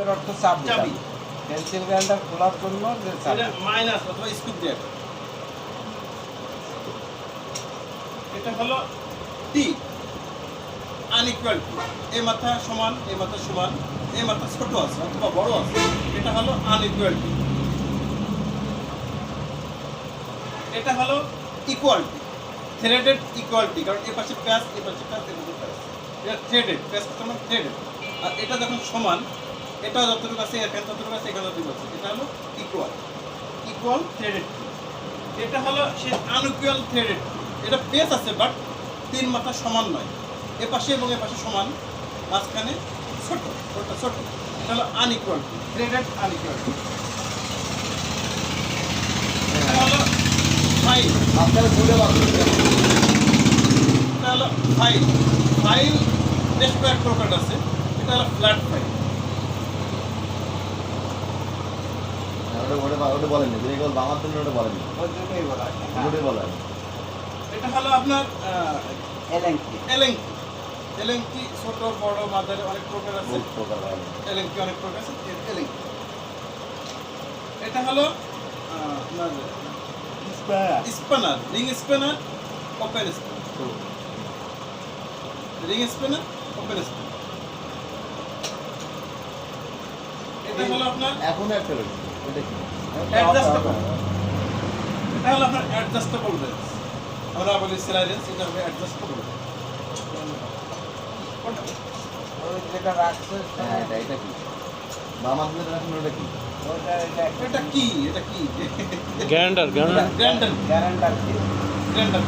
এর অর্থ চাবি। চাবি। পেন্সিল গ্রাইন্ডার খোলার জন্য যে চাবি। এটা মাইনাস অথবা স্ক্রু ড্রাইভার। এটা হলো টি, আনইকুয়াল টি। এই মাথা সমান, এই মাথা সমান, এই মাথা ছোট আছে অথবা বড় আছে, এটা হলো আনইকুয়াল টি। এটা হলো ইকুয়ালিটি, থ্রেডেড ইকুয়ালিটি, কারণ এ পাশে প্যাচ, এ পাশে প্যাচ, এ পাশে প্যাচ। এটা থ্রেডেড, প্যাচ সমান থ্রেডেড। আর এটা যখন সমান, এটা যতটুকু আছে এখানে ততটুকু আছে, এখানে যতটুকু আছে, এটা হলো ইকুয়াল, ইকুয়াল থ্রেডেড। এটা হলো সে আনইকুয়াল থ্রেডেড। এটা পেস আছে বাট তিন মাথা সমান নয়, এ পাশে এবং এ পাশে সমান, মাঝখানে ছোট, ওটা ছোট। এটা হলো আনইকুয়াল থ্রেডেড আনইকুয়াল। এটা হলো ফাইল। আপনারা ভুলে পাবেন। এটা হলো ফাইল। ফাইল বেশ কয়েক প্রকার আছে। এটা হলো ফ্ল্যাট ফাইল। ওটা বলেননি, যিনি কেবল বাংলার জন্য ওটা বলেননি, ওই জন্যই বলা হয়। ওটাই বলেন। এটা হলো আপনার এলেঙ্কি। এলেঙ্কি। এলেঙ্কি ছোট বড় মাঝারি অনেক প্রকার আছে। বহুত প্রকার হয়। এলেঙ্কি অনেক প্রকার আছে। এলেঙ্কি। এটা হলো আপনার spanner, ring spanner, open spanner. Ring spanner, open spanner. এটা হলো আপনার এখনো একটা রয়েছে, ওটা কি? অ্যাডজাস্টেবল। এটা হলো আপনার অ্যাডজাস্টেবল রেঞ্জ। আমরা বলি সেলাই রেঞ্জ, এটা হবে অ্যাডজাস্টেবল। ওই যেটা রাখছে হ্যাঁ, এটা কি? বামার জন্য রাখুন, ওটা কি? ওইটা এটা কি? এটা কি? গ্যারান্ডার গ্যারান্ডার গ্রাইন্ডার, গ্যারান্টার কি? গ্রাইন্ডার।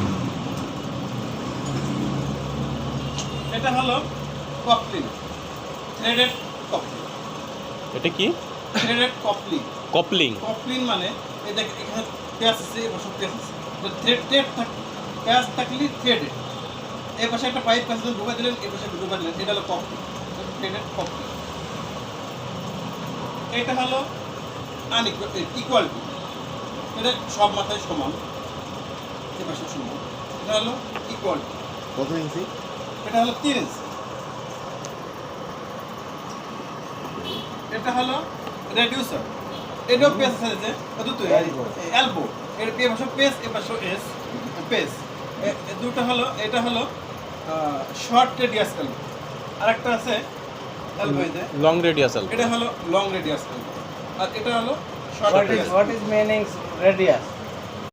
এটা হলো কপলিং, থ্রেডেড কপলিং। এটা কি? Threaded coupling. কপলিং। কপলিং মানে এই দেখ এখানে প্যাচ আছে, এ পাশে প্যাচ আছে। থ্রেড থ্রেড প্যাচ থাকলে থ্রেডেড। এই পাশে একটা পাইপ প্যাচ ঢুকা দিলেন, এই পাশে ঢুকা দিলেন, এটা হলো কপলিং, থ্রেডেড কপলিং। এটা হলো ইকুয়ালিটি। এটা সব মাথায় সমান, এ পাশে সমান। এটা হলো ইকুয়ালিটি। কত ইঞ্চি? এটা হলো 3 ইঞ্চি। এটা হলো রেডিউসার। এটাও পেস আছে যে দুটো এলবো। এর এ পাশে পেস, এ পাশে এস পেস। দুটো হলো, এটা হলো শর্ট রেডিয়াস এলবো। আরেকটা আছে এলবো, এই যে লং রেডিয়াসাল। এটা হলো লং রেডিয়াস এলবো। আর এটা হলো short What is radius. what is meaning radius?